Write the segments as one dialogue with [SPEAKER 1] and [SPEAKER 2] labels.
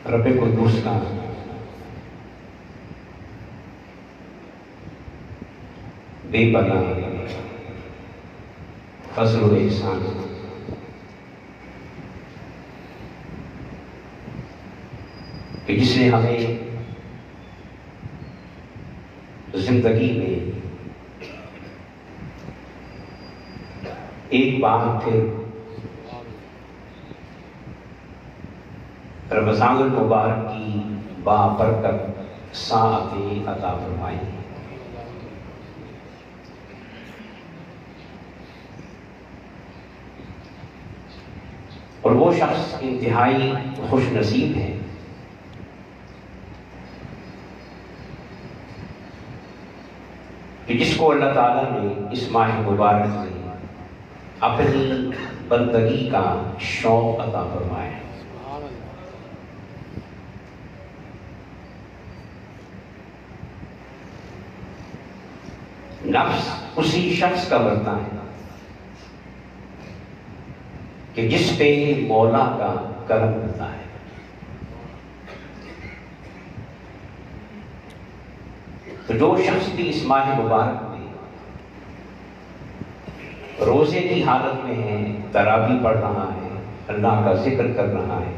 [SPEAKER 1] رب قدوس کا بے پناہ فضل و احسان کہ جس نے ہمیں زندگی میں ایک بار پھر رمضان المبارک کی بابرکت ساعتیں عطا فرمائی. اور وہ شخص انتہائی خوش نصیب ہے کہ جس کو اللہ تعالیٰ نے اس ماہ مبارک میں اپنی بندگی کا شوق عطا فرمایا ہے. نفس اسی شخص کا بنتا ہے کہ جس پہ مولا کا کرم ہوتا ہے. تو جو شخص بھی اس ماہ مبارک میں روزے کی حالت میں ہے، تراویح پڑھ رہا ہے، اللہ کا ذکر کر رہا ہے،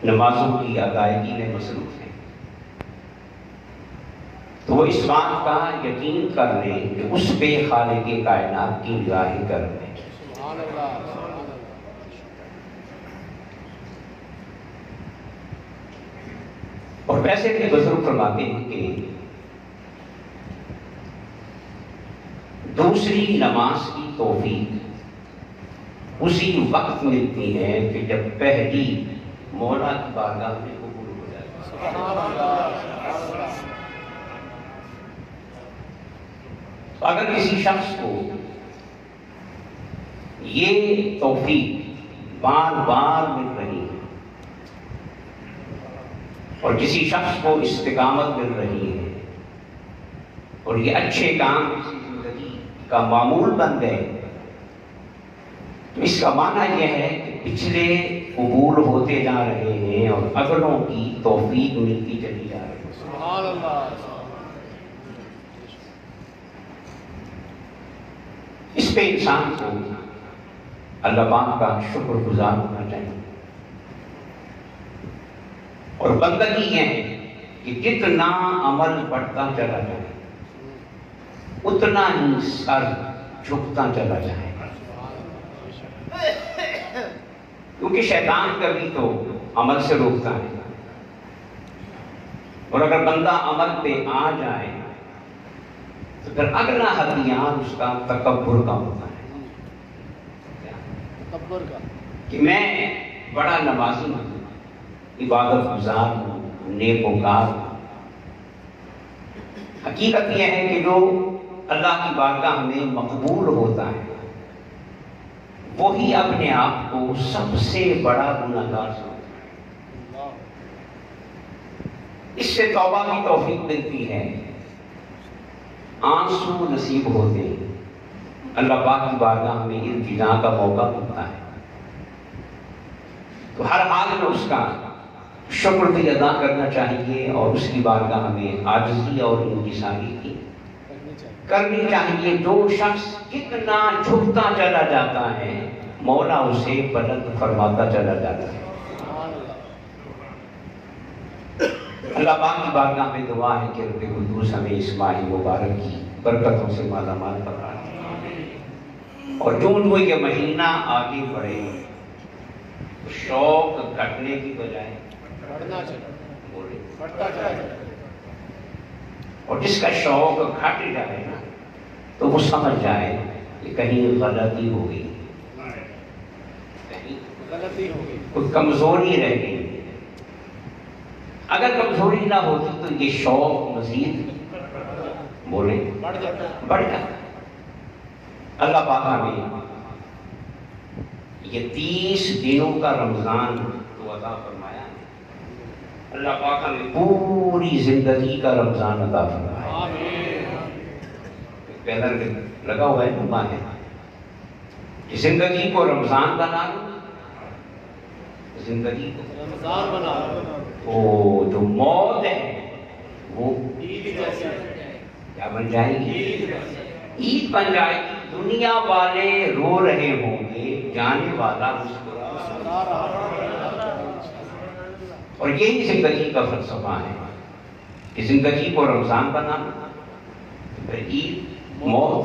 [SPEAKER 1] نمازوں کی ادائیگی میں مصروف ہے، تو وہ اس بات کا یقین کر لیں کہ اس پہ خالق کائنات کی نگاہ کرم ہے. اور ویسے بھی بزرگ فرماتے ہیں کہ دوسری نماز کی توفیق اسی وقت ملتی ہے کہ جب پہلی مولا کی بارگاہ میں قبول ہو جائے. اگر کسی شخص کو یہ توفیق بار بار مل رہی ہے اور کسی شخص کو استقامت مل رہی ہے اور یہ اچھے کام کسی زندگی کا معمول بن گئے، تو اس کا معنی یہ ہے کہ پچھلے قبول ہوتے جا رہے ہیں اور اگلوں کی توفیق ملتی چلی جا رہی ہے. سبحان اللہ. اس پہ انسان کو اللہ پاک کا شکر گزار ہونا چاہیے. اور بندگی یہ ہے کہ جتنا عمل بڑھتا چلا جائے اتنا ہی سر جھکتا چلا جائے، کیونکہ شیطان کبھی تو عمل سے روکتا ہے، اور اگر بندہ عمل پہ آ جائے تو پھر اگلا ہتھیار اس کا تکبر کا ہوتا ہے کہ میں بڑا نمازی ہوں، عبادت گزار ہوں، نیکوکار ہوں. حقیقت یہ ہے کہ جو اللہ کی بارگاہ میں مقبول ہوتا ہے وہی اپنے آپ کو سب سے بڑا گنہگار سمجھتا ہے. اس سے توبہ کی توفیق ملتی ہے، آنسو نصیب ہوتے ہیں، اللہ پاک کی بارگاہ میں التجا کا موقع ملتا ہے. تو ہر حال میں اس کا شکر بھی ادا کرنا چاہیے اور اس کی بارگاہ میں عاجزی اور انکساری کی کرنی چاہیے. جو شخص کتنا جھکتا چلا جاتا ہے مولا اسے بلند فرماتا چلا جاتا ہے. اللہ پاک کی بارگاہ میں دعا ہے کہ رب قدوس ہمیں اس ماہ مبارک کی برکتوں سے مالا مال فرما دے، اور جون وہ یہ مہینہ آگے بڑھے، شوق گھٹنے کی بجائے بڑھتا جائے. اور جس کا شوق گھٹ جائے نا تو وہ سمجھ جائے کہ کہیں غلطی ہو گئی، کوئی کمزوری رہ گئی. اگر کمزوری نہ ہوتی تو یہ شوق مزید بڑھ جاتا. اللہ پاک ہمیں یہ 30 دنوں کا رمضان تو عطا فرمایا ہے، اللہ پاک ہمیں پوری زندگی کا رمضان عطا فرمایا. بینر لگا ہوا ہے کہ زندگی کو رمضان بنا لو زندگی کو
[SPEAKER 2] رمضان بنا
[SPEAKER 1] وہ جو موت ہے وہ
[SPEAKER 2] عید جیسی
[SPEAKER 1] کیا بن جائے گی؟ عید بن جائے گی. دنیا والے رو رہے ہوں گے، جانے والا مسکرا رہا. اور یہی زندگی کا فلسفہ ہے کہ زندگی کو رمضان بنانا، پھر عید موت،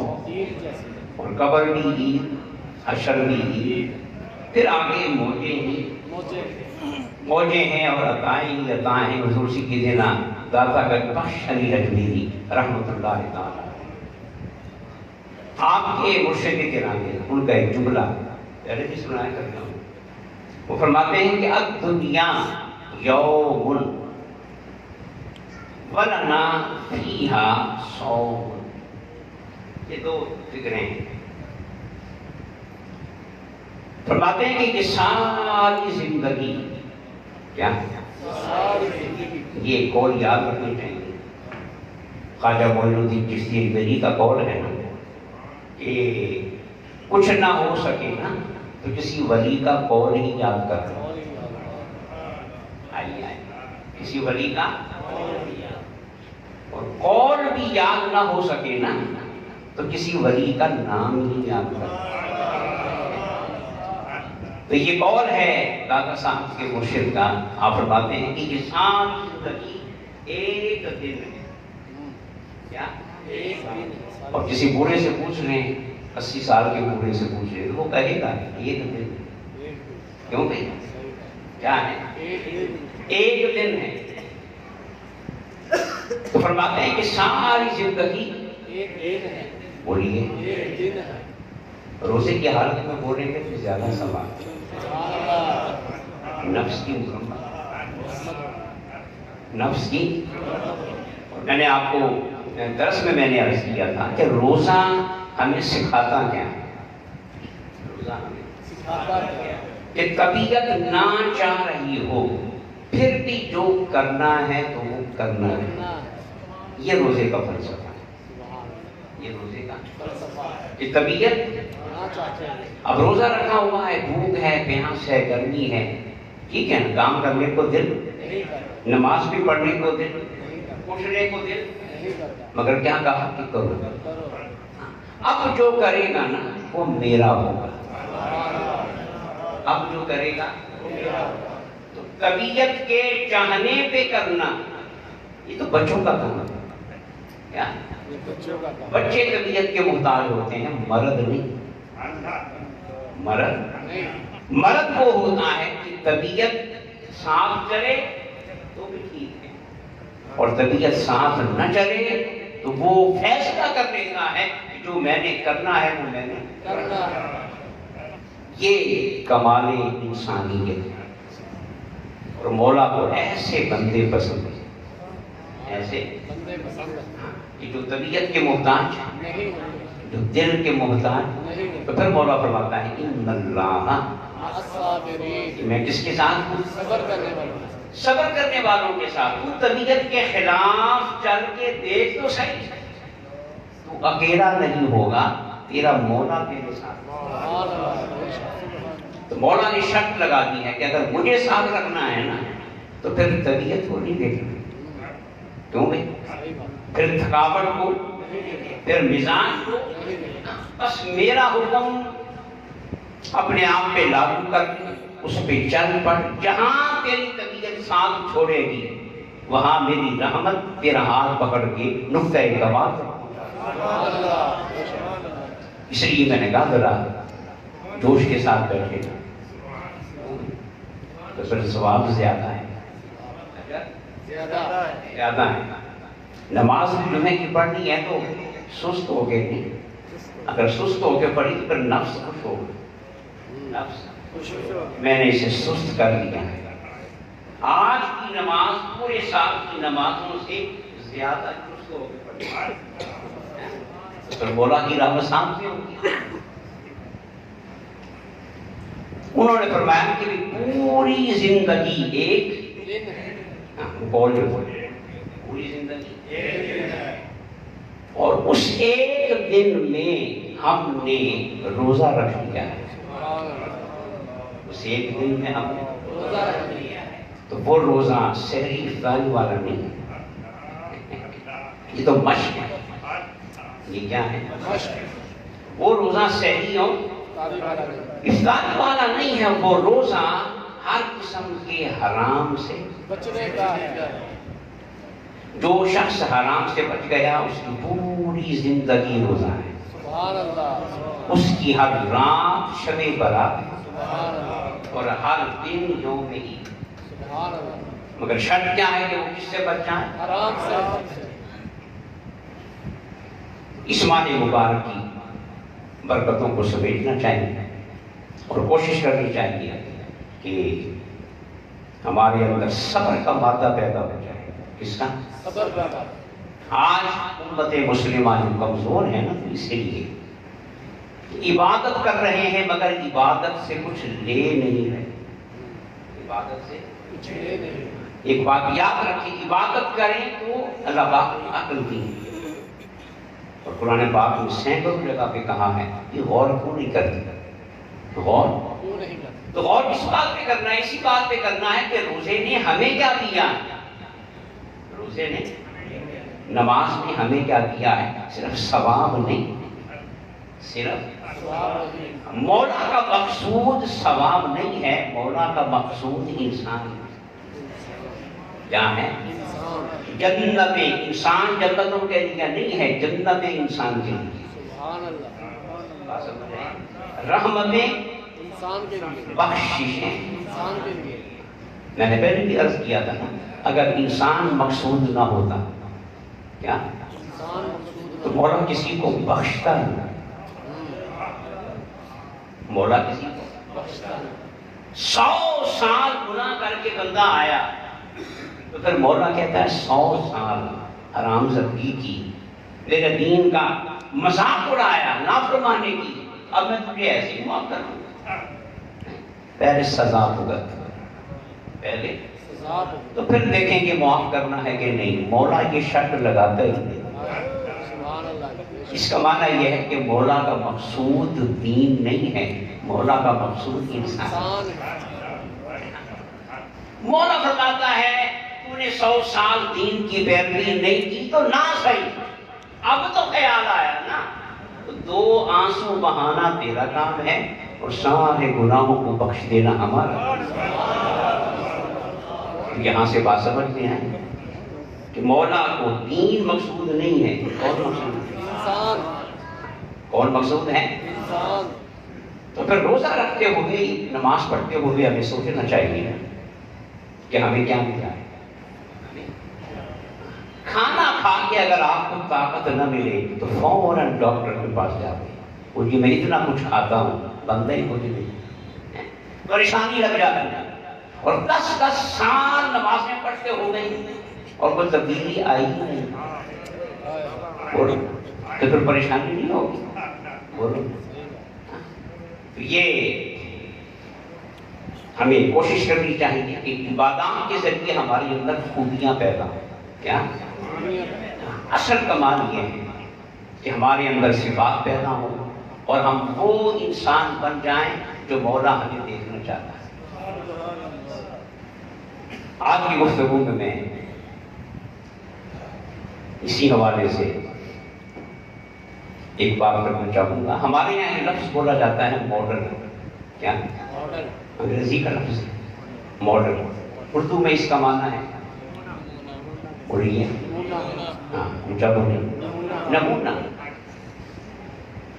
[SPEAKER 1] اور قبر بھی عید، حشر بھی عید، پھر آگے موجیں ہیں اور عطائیں ہی عطائیں ہیں. حضور سیدنا داتا گنج بخش علی اجمیری رحمۃ اللہ تعالی آپ کے مرشد گرامی، ان کا ایک جملہ پہلے بھی سنایا کرتا ہوں. وہ فرماتے ہیں کہ الدنیا یوم ولنا فیہا صوم. یہ دو فکریں ہیں. فرماتے ہیں کہ یہ ساری زندگی کیا یہ قول یاد رکھنی چاہیے. خواجہ معین الدین چشتی اجمیری کا قول ہے نا کہ کچھ نہ ہو سکے نا تو کسی ولی کا قول ہی یاد کر لو. آئیے کسی ولی کا، اور قول بھی یاد نہ ہو سکے نا تو کسی ولی کا نام ہی یاد کر لو. تو یہ قول ہے داتا صاحب کے مرشد کا. آپ فرماتے ہیں کہ یہ ساری زندگی ایک دن ہے. کیا؟ اور کسی بوڑھے سے پوچھ رہے ہیں، 80 سال کے بوڑھے سے پوچھ رہے ہیں، تو وہ کہے گا ایک دن. کیوں بھائی؟ کیا ہے؟ ایک دن ہے. تو فرماتے ہیں کہ ساری زندگی بولیے روزے کی حالت میں بولیں گے تو زیادہ سوال. نفس کی نفس کی میں نے آپ کو درس میں نے عرض کیا تھا کہ روزہ ہمیں سکھاتا کیا ہے؟ روزہ ہمیں سکھاتا کیا ہے کہ طبیعت نہ چاہ رہی ہو پھر بھی جو کرنا ہے تو وہ کرنا ہے. یہ روزے کا فلسفہ ہے. یہ روزے کا فلسفہ ہے کہ طبیعت اب روزہ رکھا ہوا ہے، بھوک ہے، پیاس ہے، گرمی ہے، ٹھیک ہے نا، کام کرنے کو دل، نماز بھی پڑھنے کو دل، پوچھنے کو دل، مگر کیا کہا کہ کرو. اب جو کرے گا نا وہ میرا ہوگا. اب جو کرے گا تو طبیعت کے چاہنے پہ کرنا، یہ تو بچوں کا کام ہے. کیا؟ بچے طبیعت کے محتاج ہوتے ہیں، مرد نہیں. مرد وہ ہوتا ہے کہ طبیعت ساتھ چلے تو بھی ٹھیک ہے، اور طبیعت ساتھ نہ چلے تو وہ فیصلہ کر لیتا ہے کہ جو میں نے کرنا ہے وہ میں نے کرنا ہے. یہ کمال انسانیت ہے. اور مولا کو ایسے بندے پسند ہیں، ایسے کہ جو طبیعت کے محتاج، جو دل کے محتاج. تو پھر مولا فرماتا ہے ان اللہ، میں کس کے ساتھ ہوں؟ صبر کرنے والوں کے ساتھ. تو طبیعت کے خلاف چل کے دیکھ تو صحیح، تو اکیلا نہیں ہوگا، تیرا مولا تیرے ساتھ. تو مولا نے شرط لگا دی ہے کہ اگر مجھے ساتھ رکھنا ہے نا تو پھر طبیعت کو نہیں دیکھنا. کیوں بھائی؟ پھر تھکاوٹ کو، پھر مزاج کو، بس میرا حکم اپنے آپ پہ لاگو کر اس پہ چل پڑ. جہاں تیری طبیعت ساتھ چھوڑے گی وہاں میری رحمت تیرا ہاتھ پکڑ کے نقطۂ کمال. اس لیے میں نے کہا ذرا جوش کے ساتھ بیٹھے گا تو پھر ثواب زیادہ ہے. زیادہ ہے. نماز جمعے کی پڑھنی ہے تو سست ہو کے نہیں. اگر سست ہو کے پڑھی تو پھر نفس خوش ہوگا. نفس میں نے اسے سست کر دیا ہے. آج کی نماز پورے سال کی نمازوں سے زیادہ سست ہو کے پڑھی. پھر مولا کی رحمت سامنے ہوگی. انہوں نے فرمایا کہ پوری زندگی ایک بول جو پوری زندگی اور اس ایک دن میں ہم نے روزہ رکھ لیا ہے. اس ایک دن میں ہم روزہ رکھ لیا ہے، تو وہ روزہ سحری افطاری والا نہیں ہے، یہ تو مشق ہے۔ یہ کیا ہے؟ وہ روزہ سحری اور افطاری والا نہیں ہے، وہ روزہ ہر قسم کے حرام سے بچنے کا ہے۔ جو شخص حرام سے بچ گیا اس کی پوری زندگی روزہ ہے، سبحان اللہ، اس کی ہر رات شب برات ہے اور ہر دن یوم عید، سبحان اللہ۔ مگر شرط کیا ہے کہ وہ کس سے بچ جائے؟ حرام سے۔ اس ماہ مبارک کی برکتوں کو سمیٹنا چاہیے اور کوشش کرنی چاہیے کہ ہمارے اندر صبر کا مادہ پیدا ہو جائے۔ کس کا؟ صبر کا۔ آج امت مسلمہ جو کمزور ہے نا، تو اسی لیے عبادت کر رہے ہیں مگر عبادت سے کچھ لے نہیں رہے، عبادت سے کچھ لے نہیں۔ ایک بات یاد رکھیں، عبادت کریں تو اللہ پاک نے عقل دی ہے، اور قرآن پاک میں سینکڑوں جگہ پہ کہا ہے کہ غور کیوں نہیں کرتے؟ غور کیوں نہیں کرتے؟ تو غور اس بات پہ کرنا ہے، اسی بات پہ کرنا ہے کہ روزے نے ہمیں کیا دیا ہے، روزے نے، نماز نے ہمیں کیا دیا ہے؟ صرف ثواب نہیں، صرف مولا کا مقصود ثواب نہیں ہے، مولا کا مقصود انسان ہے۔ کیا ہے؟ جنت انسان جنتوں کے لیے نہیں ہے، جنت انسان کے لیے، سبحان اللہ، رحمتیں انسان کے لیے، بخششیں انسان کے لیے۔ میں نے پہلے بھی عرض کیا تھا نا، اگر انسان مقصود نہ ہوتا، کیا تو مولا کسی کو بخشتا نہیں، مولا کسی کو بخشتا نہیں۔ 100 سال گناہ کر کے بندہ آیا تو پھر مولا کہتا ہے 100 سال حرام زدگی کی، میرے دین کا مذاق اڑایا، نافرمانی کی، اب میں تجھے ایسے ہی معاف کر دوں، پہلے سزا بھگت، پہلے سزا، تو پھر دیکھیں گے معاف کرنا ہے کہ نہیں۔ مولا یہ شرط لگاتا ہی نہیں۔ اس کا معنی یہ ہے کہ مولا کا مقصود دین نہیں ہے، مولا کا مقصود انسان ہے۔ مولا فرماتا ہے تو نے 100 سال دین کی پیروی نہیں کی تو نہ صحیح، اب تو خیال آیا نا، تو 2 آنسو بہانا تیرا کام ہے اور سارے گناہوں کو بخش دینا ہمارا۔ یہاں سے بات سمجھتے ہیں کہ مولا کو دین مقصود نہیں ہے، کون مقصود ہے؟ انسان۔ کون مقصود ہے؟ انسان۔ تو پھر روزہ رکھتے ہوئے، نماز پڑھتے ہوئے ہمیں سوچنا چاہیے کہ ہمیں کیا ملا ہے۔ کھانا کھا کے اگر آپ کو طاقت نہ ملے تو فوراً ڈاکٹر کے پاس جاتے ہیں، وہ جی میں اتنا کچھ کھاتا ہوں، بندہ ہی کچھ نہیں، پریشانی لگ جاتی ہے، اور 10 سال نمازیں پڑھتے ہو گئی اور کوئی تبدیلی آئی ہی نہیں، بولو تو پھر پریشانی نہیں ہوگی، بولو۔ یہ ہمیں کوشش کرنی چاہیے کہ عبادات کے ذریعے ہمارے اندر خوبیاں پیدا ہوں۔ کیا اصل کمال یہ ہے کہ ہمارے اندر صفات پیدا ہو اور ہم وہ انسان بن جائیں جو مولا ہمیں دیکھنا چاہتا ہے۔ آج کی گفتگو میں اسی حوالے سے ایک بات کرنا چاہوں گا۔ ہمارے یہاں ایک لفظ بولا جاتا ہے ماڈرن، کیا انگریزی کا لفظ ہے ماڈرن، اردو میں اس کا معنی ہے، بولیے، ہاں اونچا بولیں، نمونہ۔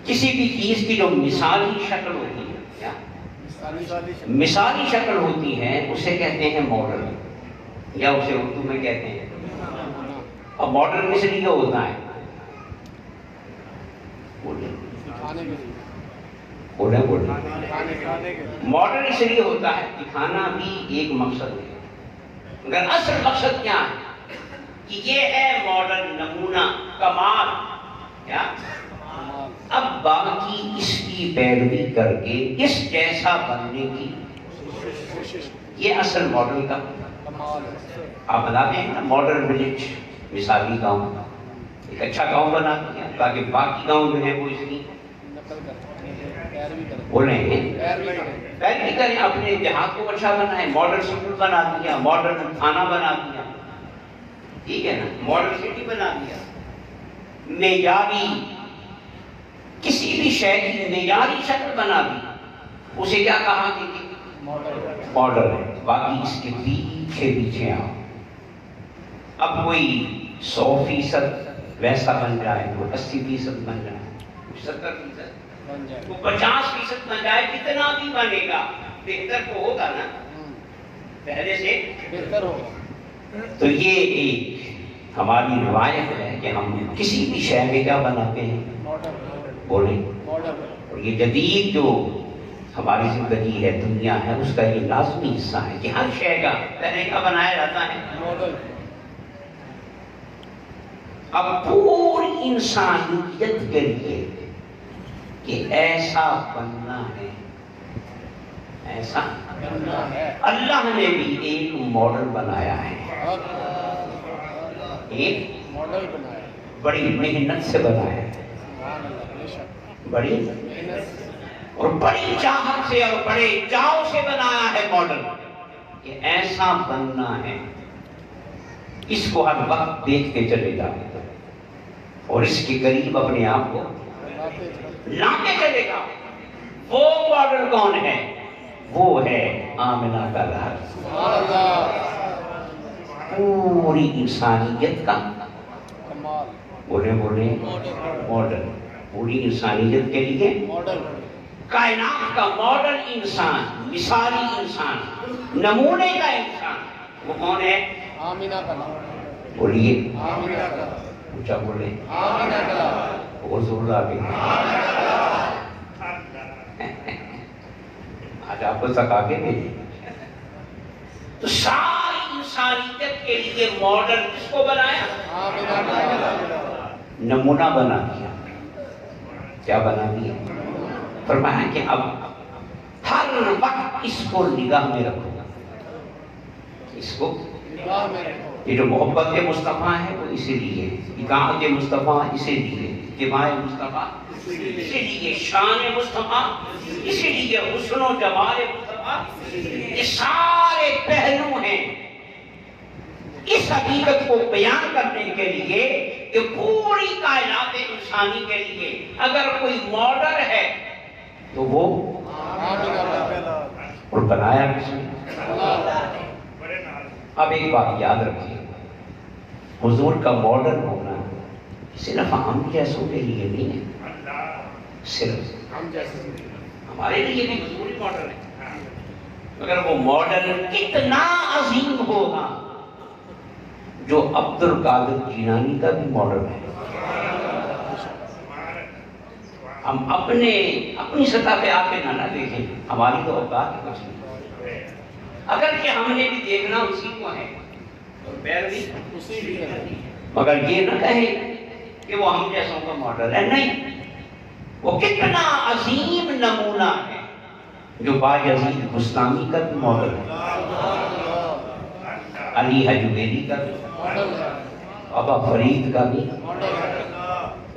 [SPEAKER 1] کسی بھی چیز کی جو مثالی شکل ہوتی ہے، کیا مثالی شکل ہوتی ہے، اسے کہتے ہیں ماڈرن، یا اسے اردو میں کہتے ہیں۔ اور ماڈرن اس لیے ہوتا ہے، ماڈرن اس لیے ہوتا ہے، دکھانا بھی ایک مقصد ہے، مگر اصل مقصد کیا ہے کہ یہ ہے ماڈرن، نمونہ، کمال، کیا اب باقی اس کی پیروی کر کے اس جیسا بننے کی، یہ اصل ماڈل کا کمال ہے۔ آپ بتاتے ہیں نا ماڈرن ولیج، مثالی گاؤں، ایک اچھا گاؤں بنا دیا تاکہ باقی گاؤں جو ہے وہ اس کی بولے پیروی کریں، اپنے دیہات کو اچھا بنائیں، ماڈل اسکول بنا دیا، ماڈل تھانہ بنا دیا، ٹھیک ہے نا، ماڈل سٹی بنا دیا، معیاری کسی بھی شے کی معیاری شکل بنا دی، اسے کیا کہا کہ ماڈل ہے۔ باقی اس کے پیچھے آؤ، اب کوئی 100% ویسا بن جائے، وہ 80% بن جائے، 70% وہ 50% بن جائے، کتنا بھی بنے گا بہتر تو ہوگا نا، پہلے سے بہتر ہوگا۔ تو یہ ایک ہماری روایت ہے کہ ہم کسی بھی شے میں کیا بناتے ہیں، بولیں۔ اور یہ جدید جو ہماری زندگی ہے، دنیا ہے، اس کا یہ لازمی حصہ ہے کہ ہر شے کا پہلے کیا بنایا جاتا ہے، ماڈل۔ اب پوری انسانیت کے لیے کہ ایسا بننا ہے، ایسا بننا ہے، اللہ نے بھی ایک ماڈل بنایا ہے، ایک ماڈل بنایا، بڑی محنت سے بنایا ہے، بڑی اور بڑی چاہت سے اور بڑے چاؤ سے بنایا ہے ماڈل، کہ ایسا بننا ہے، اس کو ہر وقت دیکھتے چلے جاؤ اور اس کے قریب اپنے آپ کو لاتے چلے گا۔ وہ ماڈل کون ہے؟ وہ ہے آمنہ کا لاڈ، پوری انسانیت کا بولے ماڈل، پوری انسانیت کے لیے ماڈل، کائنات کا ماڈل انسان، مثالی انسان، نمونے کا انسان، وہ کون ہے؟ آمنہ کا لاڈ۔ بولیے آمنہ کا لاڈ، اونچا بولے آمنہ کا لاڈ، اور زور آگے، آج آپ کو سکھا کے دے۔ تو ساری انسانیت کے لیے ماڈل کس کو بنایا؟ آمنہ کا لاڈ، نمونہ بنا دیا۔ کیا بنا دیا؟ فرمایا کہ اب ہر وقت اس کو نگاہ میں رکھو، اس کو نگاہ میں رکھو۔ یہ جو محبت مصطفیٰ ہے وہ اسی لیے، اطاعت مصطفیٰ اسی لیے، اتباع مصطفیٰ اسی لیے، شان مصطفیٰ اسی لیے، حسن و جمال مصطفیٰ، یہ سارے پہلو ہیں اس حقیقت کو بیان کرنے کے لیے کہ پوری کائنات انسانی کے لیے اگر کوئی ماڈل ہے تو وہ اور بنایا کس نے؟ اب ایک بات یاد رکھیے، حضور کا ماڈل ہونا صرف ہم جیسوں کے لیے نہیں ہے، صرف ہمارے لیے نہیں، حضور ہی ماڈل ہے، مگر وہ ماڈل کتنا عظیم ہوگا جو عبد القادر جیلانی کا بھی ماڈل ہے۔ ہم اپنی سطح پہ آ کے نہ دیکھیں، ہماری تو اوقات کچھ نہیں، اگر کہ ہم نے بھی دیکھنا اسی کو ہے اور پیروی اسی بھی کرنی ہے، مگر یہ نہ کہیں کہ وہ ہم جیسوں کا ماڈل ہے، نہیں، وہ کتنا عظیم نمونہ ہے جو بایزید بستامی کا بھی ماڈل ہے، علی حجویری کا بھی ماڈل ہے، ابا فرید کا بھی ماڈل ہے۔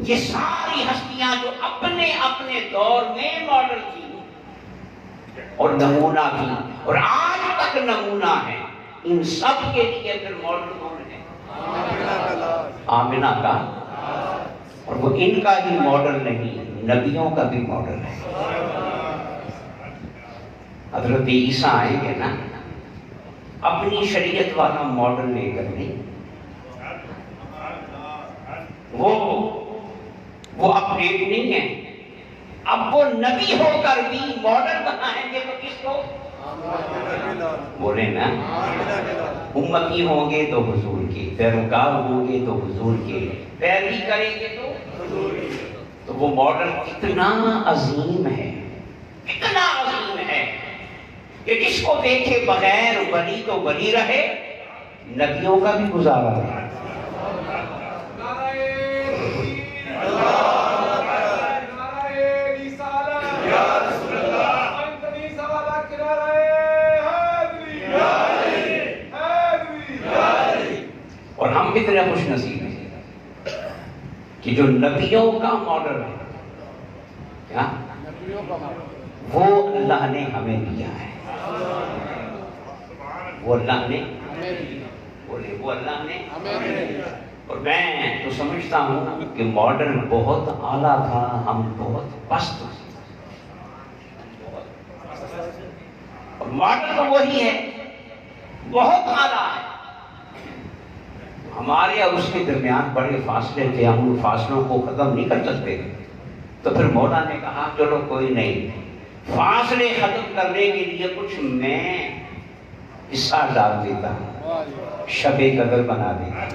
[SPEAKER 1] یہ ساری ہستیاں جو اپنے اپنے دور میں ماڈل تھی اور نمونہ تھی اور آج تک نمونہ ہے، ان سب کے لیے پھر ماڈل کون ہے؟ آمنہ کا، اور وہ ان کا ہی ماڈل نہیں، نبیوں کا بھی ماڈل ہے۔ حضرت عیسیٰ آئیں گے نا، اپنی شریعت والا ماڈل لے کر نہیں، وہ اپڈیٹ نہیں ہے، اب وہ نبی ہو کر بھی ماڈل بنائیں گے تو کس کو؟ بولے نا، امتی ہوں گے تو حضور کے، پیروکار ہوں گے تو حضور کے، پیروی کریں گے تو حضور کی۔ تو وہ ماڈل کتنا عظیم ہے، کتنا عظیم ہے کہ جس کو دیکھے بغیر ولی تو ولی رہے، نبیوں کا بھی گزارا ہے۔ اور ہم کتنے خوش نصیب ہیں کہ جو نبیوں کا ماڈل ہے، کیا وہ اللہ نے ہمیں دیا ہے، وہ اللہ نے بولے، وہ اللہ نے ہمیں۔ اور میں تو سمجھتا ہوں کہ ماڈرن بہت اعلیٰ تھا، ہم بہت پست تھے۔ اور ماڈرن تو وہی ہے، بہت اعلیٰ ہے۔ ہمارے اور اس کے درمیان بڑے فاصلے تھے، ہم ان فاصلوں کو ختم نہیں کر سکتے۔ تو پھر مولا نے کہا چلو کوئی نہیں، فاصلے ختم کرنے کے لیے کچھ میں حصہ ڈال دیتا ہوں، شب قدر بنا دیتا ہوں،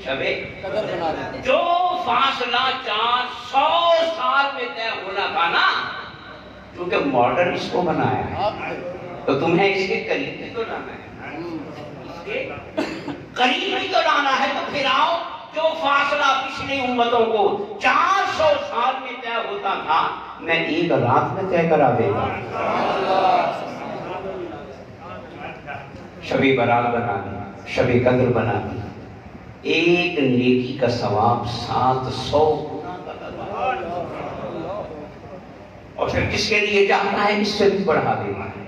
[SPEAKER 1] شب قدر بنا دیتا ہوں۔ جو فاصلہ 400 سال میں طے ہونا تھا نا، کیونکہ ماڈرن اس کو بنایا ہے، تو تمہیں اس کے قریب بھی تو لانا ہے، اس کے قریب بھی تو لانا ہے۔ تو پھر آؤ، جو فاصلہ پچھلی امتوں کو 400 سال میں طے ہوتا تھا، میں ایک رات میں طے کرا دیتا ہوں۔ شب برات بنا دی، شب قدر بنا دی، ایک نیکی کا ثواب 700 گنا کا، اور پھر جس کے لیے چاہتا ہے اس سے بھی بڑھا دینا ہے۔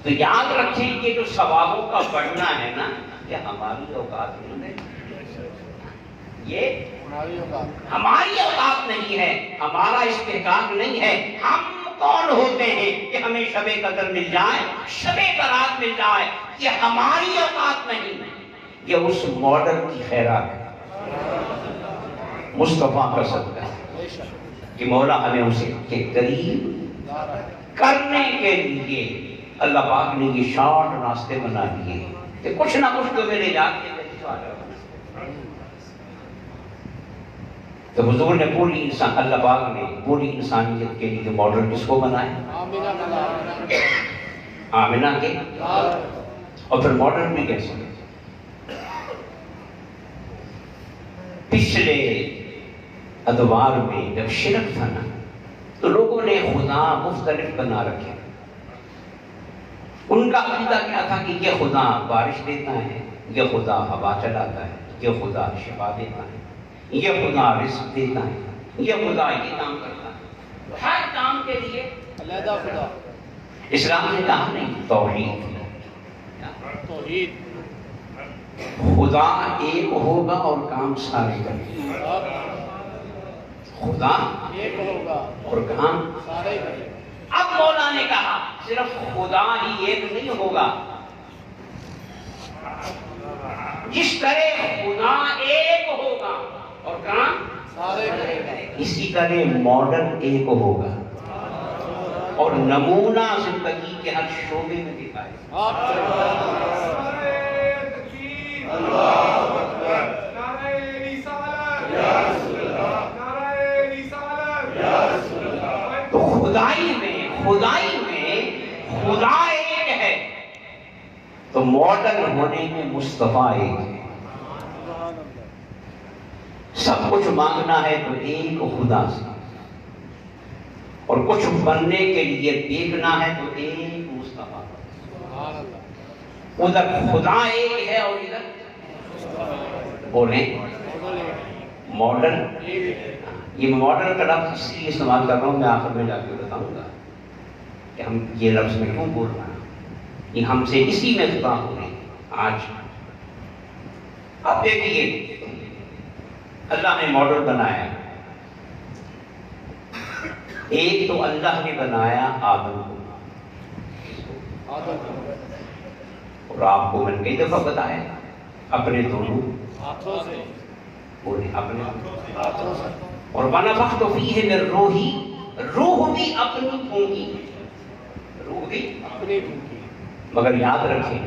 [SPEAKER 1] تو یاد رکھیں کہ جو ثوابوں کا بڑھنا ہے نا، یہ ہماری اوقات نہیں ہے، یہ ہماری اوقات نہیں ہے، ہمارا استحقاق نہیں ہے۔ ہم کون ہوتے ہیں کہ ہمیں شب قدر مل جائے، شب برات مل جائے؟ یہ ہماری اوقات نہیں، یہ اس ماڈل کی خیرات ہے، مصطفیٰ کا صدقہ ہے کہ مولا ہمیں اسے کے قریب کرنے کے لیے اللہ پاک نے یہ شارٹ راستے بنا دیے کہ کچھ نہ کچھ تو میرے جاتے ہیں۔ تو حضور نے پوری انسان، اللہ پاک نے پوری انسانیت کے لیے ماڈل کس کو بنایا؟ آمینہ کے۔ اور پھر ماڈل بھی کیسے؟ پچھلے ادوار میں جب شرک تھا نا، تو لوگوں نے خدا مختلف بنا رکھے۔ ان کا عقیدہ کیا تھا کہ یہ خدا بارش دیتا ہے، یہ خدا ہوا چلاتا ہے، یہ خدا شفا دیتا ہے، یہ خدا رزق دیتا ہے، یہ خدا یہ کام کرتا ہے، ہر کام کے لیے علیحدہ خدا۔ اسلام نے کہا نہیں، توحید، خدا ایک ہوگا اور کام سارے کریں گے، خدا ایک ہوگا اور کام سارے کریں گے۔ اب مولا نے کہا صرف خدا ہی ایک نہیں ہوگا، جس طرح خدا ایک ہوگا اور کام سارے کریں گے، اسی طرح ماڈل ایک ہوگا اور نمونہ زندگی کے ہر شعبے میں دکھائے۔ تو خدائی میں خدا ایک ہے، تو ماڈل ہونے میں مصطفیٰ ایک ہے۔ سب کچھ مانگنا ہے تو ایک خدا سے، اور کچھ بننے کے لیے دیکھنا ہے تو ایک مصطفیٰ۔ ادھر خدا ایک ہے اور ادھر بولیں ماڈل۔ یہ ماڈل کا لفظ اس لیے استعمال کر رہا ہوں، میں آخر میں جا کے بتاؤں گا کہ ہم یہ لفظ میں کیوں بول رہے ہیں، یہ ہم سے اسی میں خطاب ہو رہے ہیں آج۔ اب دیکھیے، اللہ نے ماڈل بنایا، ایک تو اللہ نے بنایا آدم کو، اور آپ کو میں نے کئی دفعہ بتایا اپنے دونوں ہاتھوں سے، بولے اپنے ہاتھوں سے، اور وَنَفَخْتُ فِيهِ مِن رُوحِي، روح بھی اپنی پھونکی، روح بھی اپنی پھونکی، مگر یاد رکھیں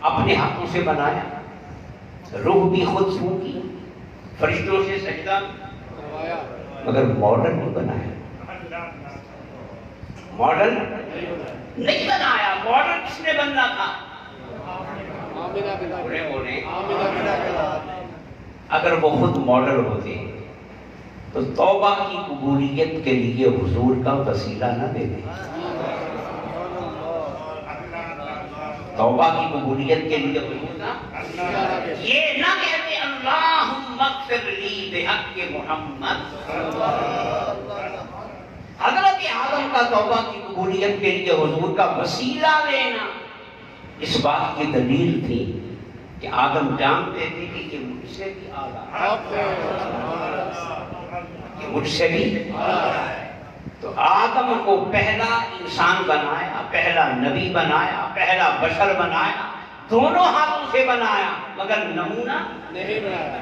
[SPEAKER 1] اپنے ہاتھوں سے بنایا، روح بھی خود پھونکی، فرشتوں سے سجدہ کروایا، مگر ماڈل نہیں بنایا، ماڈل نہیں بنایا۔ ماڈل کس نے بننا تھا؟ اگر وہ خود ماڈل ہوتے تو توبہ کی قبولیت کے لیے حضور کا وسیلہ نہ دیتے، توبہ کی قبولیت کے لیے حضور کا یہ نہ کہتے اللہم اغفر لی بحق محمد. حضرت آدم کا توبہ کی قبولیت کے لیے حضور کا وسیلہ لینا اس بات کی دلیل تھی کہ آدم جانتے تھے کہ یہ مجھ سے بھی اعلیٰ ہے، کہ مجھ سے بھی اعلیٰ ہے. تو آدم کو پہلا انسان بنایا، پہلا نبی بنایا، پہلا بشر بنایا، دونوں ہاتھوں سے بنایا، مگر نمونہ نہیں بنایا.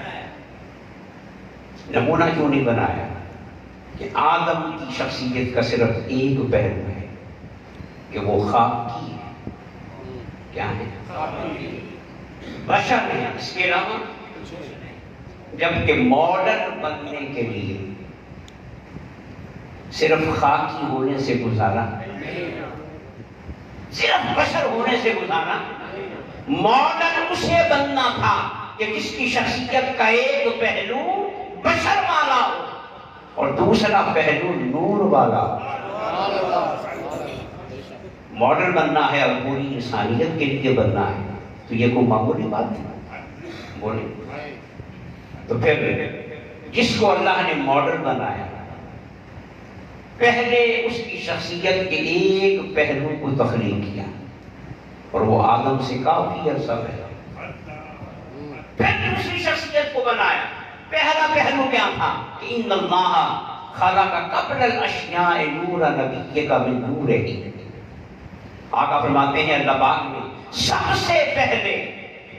[SPEAKER 1] نمونہ کیوں نہیں بنایا؟ کہ آدم کی شخصیت کا صرف ایک پہلو ہے کہ وہ خاکی ہے. کیا ہے؟ بشر ہے، اس کے علاوہ جبکہ ماڈرن بننے کے لیے صرف خاکی ہونے سے گزارا، صرف بشر ہونے سے گزارا. ماڈرن اسے بننا تھا کہ جس کی شخصیت کا ایک پہلو بشر والا ہو اور دوسرا پہلو نور والا. ماڈرن بننا ہے اور پوری انسانیت کے لیے بننا ہے، تو یہ کوئی معمولی بات ہے؟ بولے. تو پھر جس کو اللہ نے ماڈرن بنایا، پہلے اس کی شخصیت کے ایک پہلو کو تخلیق کیا اور وہ آدم سے کافی عرصہ پہلے. پھر دوسری شخصیت کو بنایا. پہلا پہلو کیا تھا؟ کہ ان اللہ خلق قبل الاشیاء نور نبی کا من نورہ. آقا فرماتے ہیں اللہ پاک نے سب سے پہلے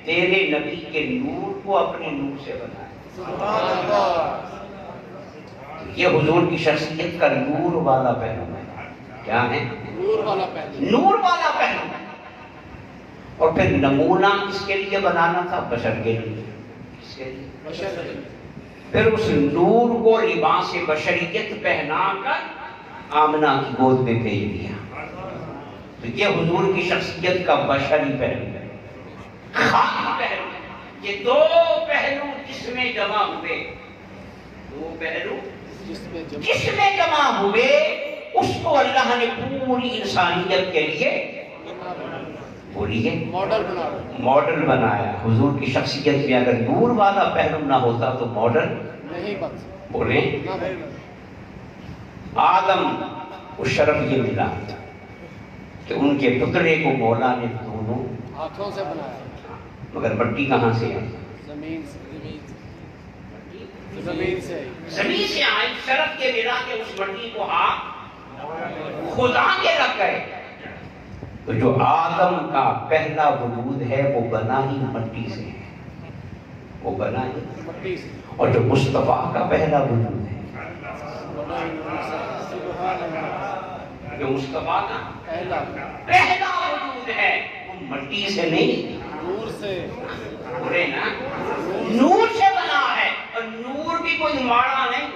[SPEAKER 1] تیرے نبی کے نور کو اپنے نور سے بنایا. سبحان اللہ. یہ حضور کی شخصیت کا نور والا پہلو ہے. کیا ہے؟ نور والا پہلو. نور والا پہلو. اور پھر نمونہ کس کے لیے بنانا تھا؟ بشر کے لیے. کس کے لیے؟ بشر کے لیے. پھر اس نور کو لباس بشریت پہنا کر آمنہ کی گود میں بھیج دیا. تو یہ حضور کی شخصیت کا بشری پہلو ہے، خاکی پہلو. یہ دو پہلو جس میں جمع ہوئے، دو پہلو جس میں جمع ہوئے، اس کو اللہ نے پوری انسانیت کے لیے بولیے ماڈل بنایا. حضور کی شخصیت میں اگر نور والا پہلو نہ ہوتا تو ماڈل نہیں بنتا. بولیں. آدم کو شرف یہ ملا کہ ان کے پترے کو مولا نے دونوں ہاتھوں سے بنایا. مگر مٹی کہاں سے آئی؟ زمین سے. زمین سے آئی. شرف کے ملا کے اس مٹی کو ہاتھ خدا کے رکھ گئے. تو جو آدم کا پہلا وجود ہے وہ بنا ہی مٹی سے ہے، وہ بنا ہی مٹی سے. اور جو مصطفیٰ کا پہلا وجود ہے، جو مصطفیٰ کا پہلا وجود ہے، وہ مٹی سے نہیں، نور سے. بولے نا، نور سے بنا ہے. اور نور بھی کوئی ماڑا نہیں.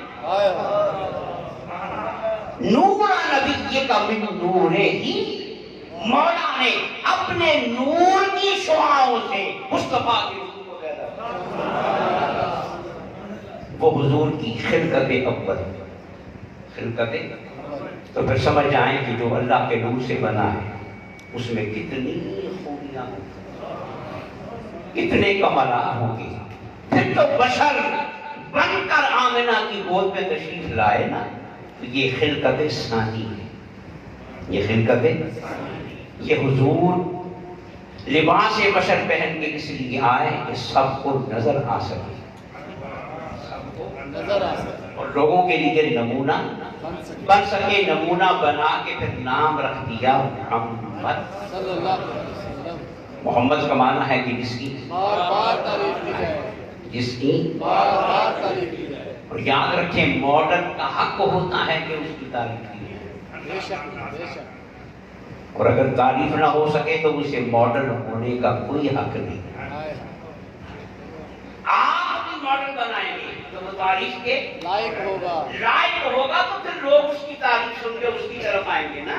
[SPEAKER 1] نور نبی کا من نور ہی. مولا نے اپنے نور کی شعاعوں سے مصطفیٰ کی حضور کو پیدا. وہ حضور کی خلقت اول، خلقت. تو پھر سمجھ آئیں کہ جو اللہ کے نور سے بنا ہے اس میں کتنی خوبیاں ہوں، کتنے کمالات ہوں گے. پھر تو بشر بن کر آمنہ کی گود میں تشریف لائے نا، تو یہ خلقت ثانی ہے. یہ خلقت، یہ حضور لباس بشر پہن کے اس لیے آئے کہ سب کو نظر آ سکے، اور لوگوں کے لیے نمونہ بن سکے. نمونہ بنا کے پھر نام رکھ دیا محمد صلی اللہ علیہ وسلم. محمد کا معنی ہے کہ جس کی بار بار تعریف کی جائے، جس کی بار بار تعریف کی جائے. اور یاد رکھیں ماڈرن کا حق ہوتا ہے کہ اس کی تعریف کی جائے. بے شک بے شک. اور اگر تعریف نہ ہو سکے تو اسے ماڈرن ہونے کا کوئی حق نہیں. آپ بھی ماڈرن بنائیں گے تو وہ تعریف کے لائق ہوگا تو پھر لوگ اس کی تعریف سن کے اس کی طرف آئیں گے نا.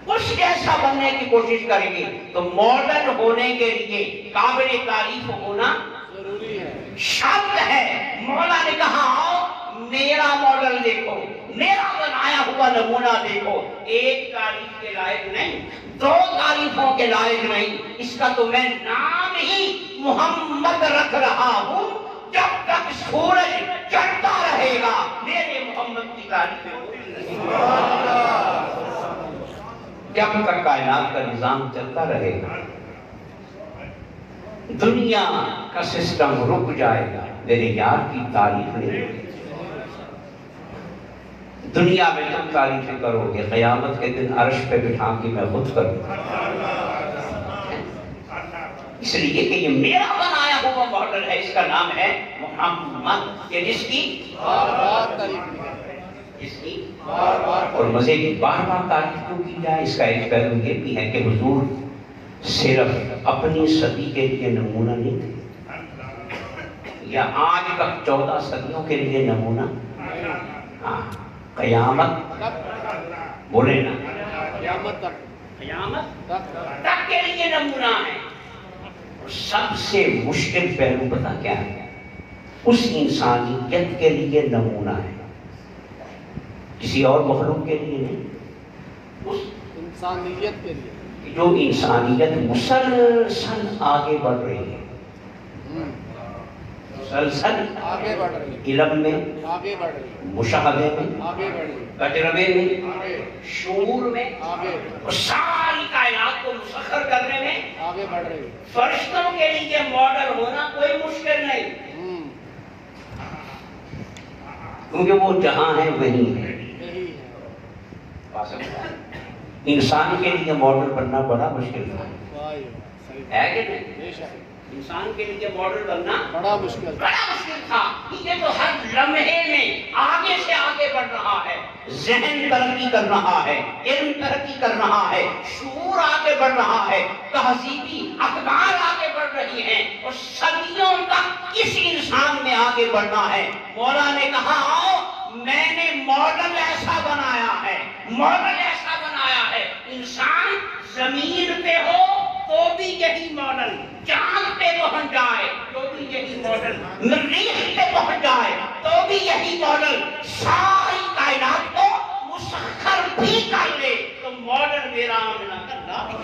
[SPEAKER 1] اس جیسا بننے کی کوشش کریں گے تو ماڈرن ہونے کے لیے قابل تعریف ہونا ضروری ہے، شرط ہے. مولا نے کہا آؤ میرا ماڈل دیکھو، میرا بنایا ہوا نمونہ دیکھو. ایک تعریف کے لائق نہیں، دو تعریفوں کے لائق نہیں. اس کا تو میں نام ہی محمد رکھ رہا ہوں جب تک سورج چڑھتا رہے گا میرے محمد کی تعریفیں ہوتی رہیں گی، جب تک کائنات کا نظام چلتا رہے گا، دنیا کا سسٹم رک جائے گا، میرے یار کی تعریف نہیں ہوگی۔ دنیا میں تم تعریفیں کرو گے، قیامت کے دن عرش پہ بٹھا کے میں خود کروں گا، اس لیے کہ یہ میرا بنایا ہوا ماڈل ہے، اس کا نام ہے محمد، کہ جس کی اور مزے کی بار بار تعریف کیوں کی جائے۔ اس کا ایک پہلو یہ بھی ہے کہ حضور صرف اپنی صدی کے لیے نمونہ نہیں تھے، یا آج تک 14 صدیوں کے لیے نمونہ، ہاں قیامت بولے نا، قیامت تک کے لیے نمونہ ہے۔ اور سب سے مشکل پہلو پتہ کیا ہے؟ اس انسانیت کے لیے نمونہ ہے، کسی اور مخلوق کے لیے نہیں، اس
[SPEAKER 2] انسانیت کے لیے
[SPEAKER 1] جو انسانیت مسلسل آگے بڑھ رہی ہے، مسلسل
[SPEAKER 2] آگے بڑھ رہی ہے،
[SPEAKER 1] علم میں،
[SPEAKER 2] آگے بڑھ رہی ہے،
[SPEAKER 1] مشاہدے میں،
[SPEAKER 2] آگے بڑھ رہی ہے،
[SPEAKER 1] تجربے میں،
[SPEAKER 2] آگے
[SPEAKER 1] شعور میں،
[SPEAKER 2] آگے
[SPEAKER 1] اور ساری کائنات کو مسخر کرنے میں
[SPEAKER 2] آگے بڑھ رہی ہے۔
[SPEAKER 1] فرشتوں کے لیے ماڈل ہونا کوئی مشکل نہیں، کیونکہ وہ جہاں ہے وہی ہے۔
[SPEAKER 2] یہی ہے،
[SPEAKER 1] انسان کے لیے ماڈل بننا بڑا مشکل تھا،
[SPEAKER 2] واہ صحیح
[SPEAKER 1] ہے کہ نہیں؟
[SPEAKER 2] بے شک
[SPEAKER 1] انسان کے لیے ماڈل بننا
[SPEAKER 2] بڑا مشکل
[SPEAKER 1] بڑا مشکل تھا۔ یہ تو ہر لمحے میں آگے سے آگے بڑھ رہا ہے، ذہن ترقی کر رہا ہے، علم ترقی کر رہا ہے، شعور آگے بڑھ رہا ہے، تہذیبی اقدار آگے بڑھ رہی ہیں، اور صدیوں تک اس انسان میں آگے بڑھنا ہے۔ مولا نے کہا آؤ میں نے ماڈل ایسا بنایا ہے، ماڈل ایسا بنایا ہے، انسان زمین پہ ہو تو بھی یہی ماڈل، چاند پہ پہنچ جائے تو بھی یہی ماڈل، مریخ پہ پہنچ جائے تو بھی یہی ماڈل، ساری کائنات کو مسخر بھی کر لے تو ماڈل میرا آمنا کرنا بھی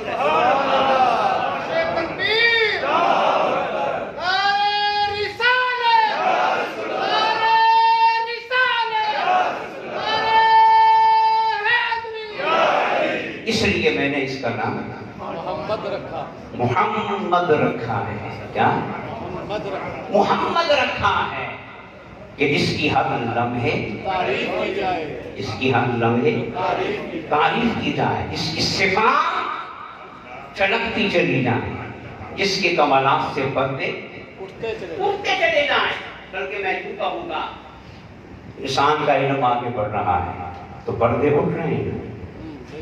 [SPEAKER 1] اس لیے میں نے اس کا نام
[SPEAKER 2] محمد رکھا،
[SPEAKER 1] محمد رکھا ہے۔ کیا
[SPEAKER 2] محمد رکھا،
[SPEAKER 1] محمد رکھا ہے کہ جس کی ہر لمحے
[SPEAKER 2] تعریف کی جائے،
[SPEAKER 1] اس کی ہر لمحے
[SPEAKER 2] تعریف کی
[SPEAKER 1] تعریف کی جائے، اس کی صفات چلکتی چلی جائیں، جس کے کمالات سے پردے
[SPEAKER 2] اٹھتے
[SPEAKER 1] چلے جائیں۔ بلکہ میں یوں کہوں گا انسان کا علم آگے بڑھ رہا ہے تو پردے اٹھ رہے ہیں،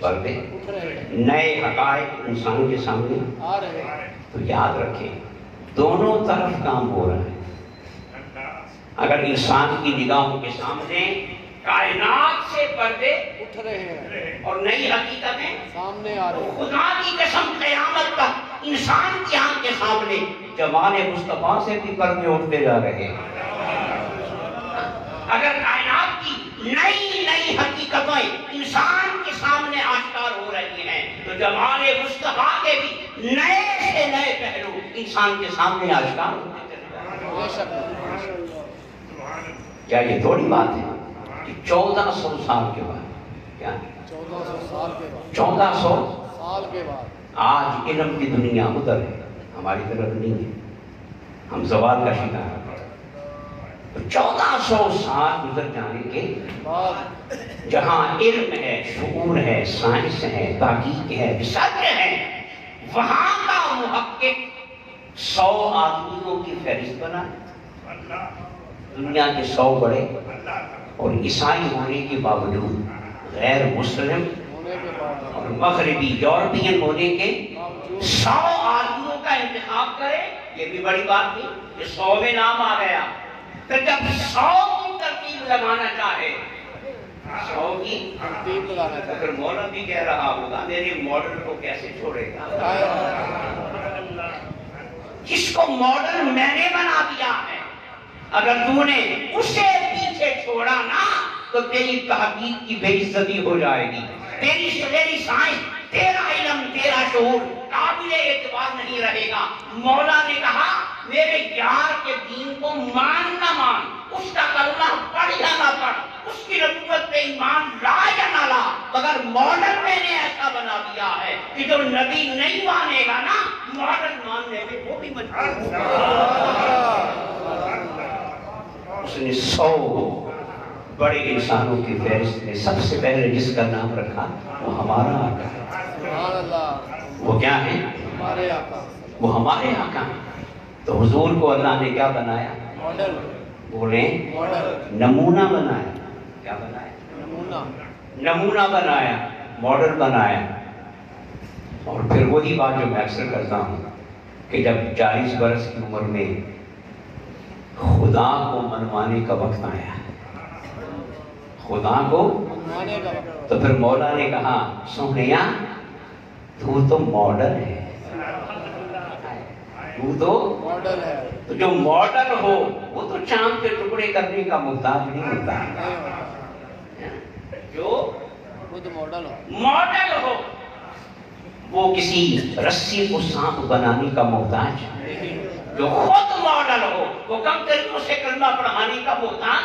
[SPEAKER 1] پردے
[SPEAKER 2] اٹھ رہے ہیں،
[SPEAKER 1] نئے حقائق انسان کے سامنے،
[SPEAKER 2] آ رہے ہیں،
[SPEAKER 1] تو یاد رکھیں دونوں طرف کام ہو رہا ہے۔ اگر انسان کی نگاہوں کے سامنے کائنات سے پردے
[SPEAKER 2] اٹھ رہے ہیں،
[SPEAKER 1] اور نئی حقیقتیں
[SPEAKER 2] سامنے آ رہے ہیں،
[SPEAKER 1] خدا کی قسم قیامت تک انسان کی آنکھ کے سامنے جمال مصطفیٰ سے بھی پردے اٹھتے جا رہے ہیں۔ اگر کائنات کی نئی نئی حقیقتیں انسان کے سامنے آشکار ہو رہی ہیں تو جمال مصطفیٰ کے بھی نئے سے نئے پہلو انسان کے سامنے آشکار ہوتے چلے جا رہے ہیں۔
[SPEAKER 2] بے شک
[SPEAKER 1] کیا یہ تھوڑی بات ہے کہ 1400 سال کے بعد، کیا
[SPEAKER 2] 1400 سال کے بعد،
[SPEAKER 1] 1400
[SPEAKER 2] سال کے بعد
[SPEAKER 1] آج علم کی دنیا ادھر ہے، ہماری طرف نہیں ہے، ہم زوال کا شکار ہیں۔ 1400 سال گزر جانے کے
[SPEAKER 2] بعد
[SPEAKER 1] جہاں علم ہے، شعور ہے، سائنس ہے، تحقیق ہے، ریسرچ ہے، وہاں کا محقق 100 آدمیوں کی فہرست بنا، دنیا کے 100 بڑے اور عیسائی ہونے کے باوجود غیر مسلم
[SPEAKER 2] ہونے کے بعد
[SPEAKER 1] اور مغربی یورپین ہونے کے 100 آدمیوں کا انتخاب کرے، یہ بھی بڑی بات تھی کہ 100 میں نام آ گیا۔ تو جب 100 کی ترتیب لگانا چاہے، 100 کی
[SPEAKER 2] ترتیب لگانا چاہیے،
[SPEAKER 1] اگر مولا بھی کہہ رہا ہوگا میرے ماڈل کو کیسے چھوڑے گا، جس کو ماڈل میں نے بنا دیا ہے، اگر تو نے اسے پیچھے چھوڑا نا تو تیری تحقیق کی بے عزتی ہو جائے گی، تیری سائنس، تیرا علم، تیرا شعور قابل اعتبار نہیں رہے گا۔ مولا نے کہا میرے یار کے دین کو مان نہ مان، اس کا کلمہ پڑھ یا نہ پڑھ، اس کی نبوت پہ ایمان لا یا نہ لا، مگر ماڈل میں نے ایسا بنا دیا ہے کہ جو نبی نہیں مانے گا نا، ماڈل ماننے پہ وہ بھی مجبور ہوگا۔ اس نے 100 بڑے انسانوں کی فہرست میں سب سے پہلے جس کا نام رکھا وہ ہمارا آقا ہے۔
[SPEAKER 2] سبحان اللہ،
[SPEAKER 1] وہ کیا ہے؟
[SPEAKER 2] ہمارے آقا،
[SPEAKER 1] وہ ہمارے آقا ہیں۔ تو حضور کو اللہ نے کیا بنایا؟
[SPEAKER 2] ماڈل،
[SPEAKER 1] بولیں،
[SPEAKER 2] ماڈل،
[SPEAKER 1] نمونہ بنایا۔ کیا بنایا؟
[SPEAKER 2] نمونہ،
[SPEAKER 1] نمونہ بنایا، ماڈل بنایا۔ اور پھر وہی بات جو میں اکثر کرتا ہوں کہ جب 40 برس کی عمر میں خدا کو منوانے کا وقت آیا، خدا کو
[SPEAKER 2] منوانے کا وقت،
[SPEAKER 1] تو پھر مولا نے کہا سونیا تو تو ماڈل ہے، تو تو
[SPEAKER 2] ماڈل ہے،
[SPEAKER 1] تو جو ماڈل ہو وہ تو چاند کے ٹکڑے کرنے کا محتاج نہیں ہوتا،
[SPEAKER 2] نہیں ہوتا،
[SPEAKER 1] جو
[SPEAKER 2] خود ماڈل ہو،
[SPEAKER 1] ماڈل ہو وہ کسی رسی کو سانپ بنانے کا محتاج، جو خود ماڈل ہو وہ کم طریقوں سے کلمہ پڑھانے کا محتاج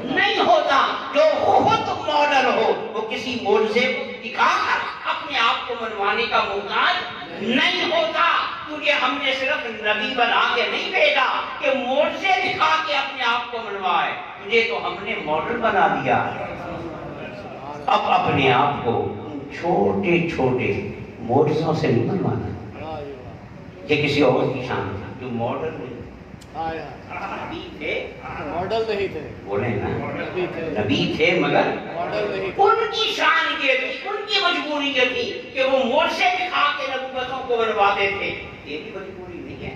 [SPEAKER 1] نہیں ہوتا، جو خود ماڈل ہو وہ کسی معجزے کو دکھا کر اپنے آپ کو منوانے کا محتاج نہیں ہوتا۔ تجھے ہم نے صرف نبی بنا کے نہیں بھیجا کہ معجزے دکھا کے اپنے آپ کو منوائے، تجھے تو ہم نے ماڈل بنا دیا۔ اب اپنے آپ کو چھوٹے چھوٹے معجزوں سے نہیں منوانا، یہ کسی اور کی شان ہے جو ماڈل نہیں، نبی تھے،
[SPEAKER 2] ماڈل نہیں تھے،
[SPEAKER 1] بولے نا،
[SPEAKER 2] نبی تھے،
[SPEAKER 1] نبی تھے مگر
[SPEAKER 2] ماڈل نہیں تھے،
[SPEAKER 1] ان کی شان یہ تھی، ان کی مجبوری یہ تھی کہ وہ معجزے دکھا کے نبوتوں کو منواتے تھے، یہ بھی مجبوری نہیں ہے،